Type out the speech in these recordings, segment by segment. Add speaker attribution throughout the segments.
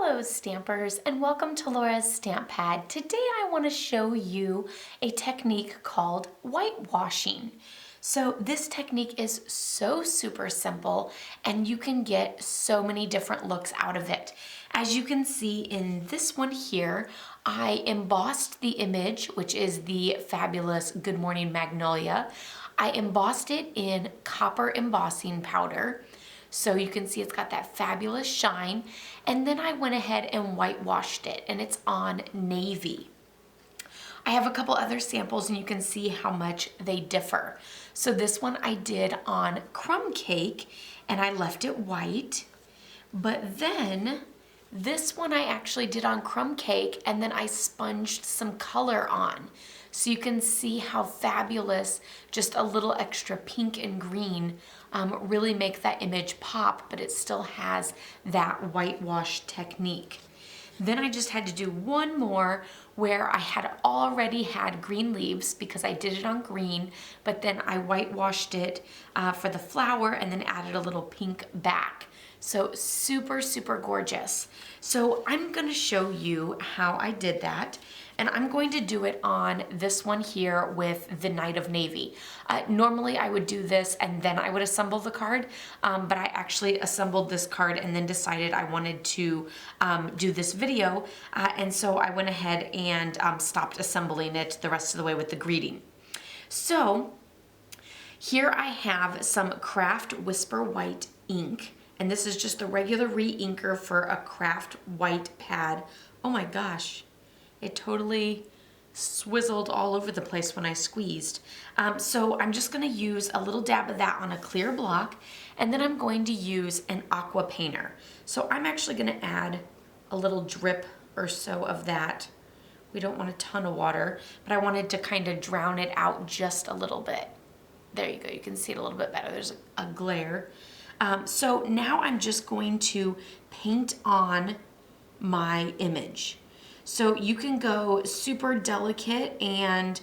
Speaker 1: Hello Stampers, and welcome to Laura's Stamp Pad. Today I want to show you a technique called whitewashing. So this technique is so super simple and you can get so many different looks out of it. As you can see in this one here, I embossed the image, which is the fabulous Good Morning Magnolia. I embossed it in copper embossing powder. So you can see it's got that fabulous shine. And then I went ahead and whitewashed it, and it's on navy. I have a couple other samples and you can see how much they differ. So this one I did on crumb cake and I left it white. But then this one I actually did on crumb cake and then I sponged some color on. So you can see how fabulous just a little extra pink and green really make that image pop, but it still has that whitewash technique. Then I just had to do one more where I had already had green leaves because I did it on green, but then I whitewashed it for the flower and then added a little pink back. So super, super gorgeous. So I'm gonna show you how I did that. And I'm going to do it on this one here with the Night of Navy. Normally I would do this and then I would assemble the card, but I actually assembled this card and then decided I wanted to do this video. And so I went ahead and stopped assembling it the rest of the way with the greeting. So here I have some Craft Whisper White ink. And this is just the regular re-inker for a craft white pad. Oh my gosh. It totally swizzled all over the place when I squeezed. So I'm just gonna use a little dab of that on a clear block, and then I'm going to use an aqua painter. So I'm actually gonna add a little drip or so of that. We don't want a ton of water, but I wanted to kind of drown it out just a little bit. There you go, you can see it a little bit better. There's a glare. So now I'm just going to paint on my image. So you can go super delicate and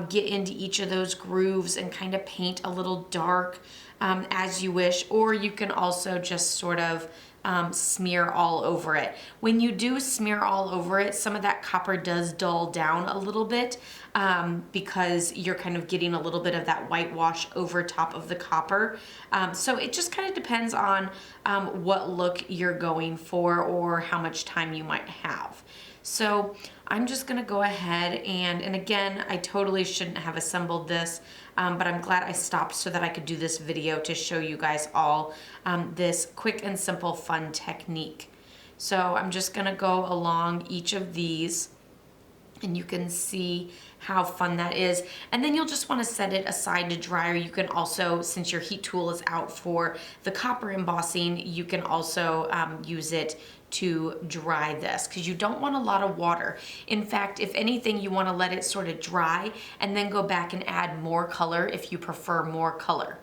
Speaker 1: get into each of those grooves and kind of paint a little dark as you wish, or you can also just sort of smear all over it. When you do smear all over it, some of that copper does dull down a little bit because you're kind of getting a little bit of that whitewash over top of the copper. So it just kind of depends on what look you're going for or how much time you might have. So I'm just gonna go ahead and again, I totally shouldn't have assembled this, but I'm glad I stopped so that I could do this video to show you guys all this quick and simple fun technique. So I'm just gonna go along each of these and you can see how fun that is. And then you'll just want to set it aside to dry, or you can also, since your heat tool is out for the copper embossing, you can also use it to dry this because you don't want a lot of water. In fact, if anything, you want to let it sort of dry and then go back and add more color if you prefer more color.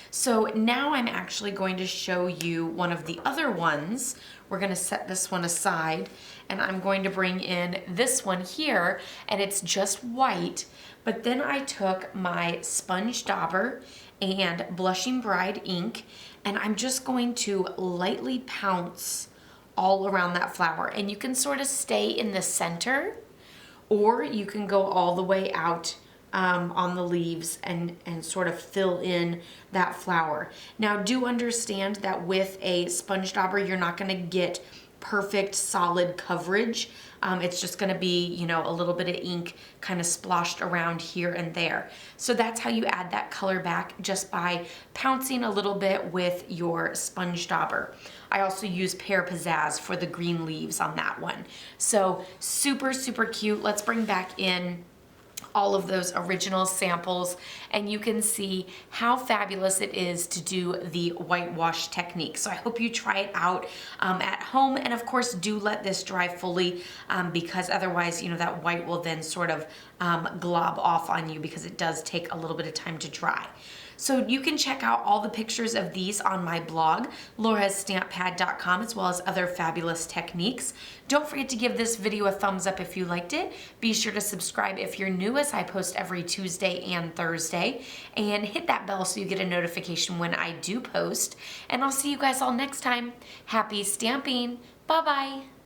Speaker 1: So now I'm actually going to show you one of the other ones. We're going to set this one aside and I'm going to bring in this one here, and it's just white, but then I took my sponge dauber and Blushing Bride ink and I'm just going to lightly pounce all around that flower, and you can sort of stay in the center or you can go all the way out on the leaves and sort of fill in that flower. Now do understand that with a sponge dauber you're not going to get perfect solid coverage. It's just going to be, you know, a little bit of ink kind of sploshed around here and there. So that's how you add that color back, just by pouncing a little bit with your sponge dauber. I also use Pear Pizzazz for the green leaves on that one. So super, super cute. Let's bring back in all of those original samples and you can see how fabulous it is to do the whitewash technique. So I hope you try it out at home, and of course do let this dry fully because otherwise, you know, that white will then sort of glob off on you because it does take a little bit of time to dry. So you can check out all the pictures of these on my blog, laurastamppad.com, as well as other fabulous techniques. Don't forget to give this video a thumbs up if you liked it. Be sure to subscribe if you're new, as I post every Tuesday and Thursday. And hit that bell so you get a notification when I do post. And I'll see you guys all next time. Happy stamping. Bye-bye.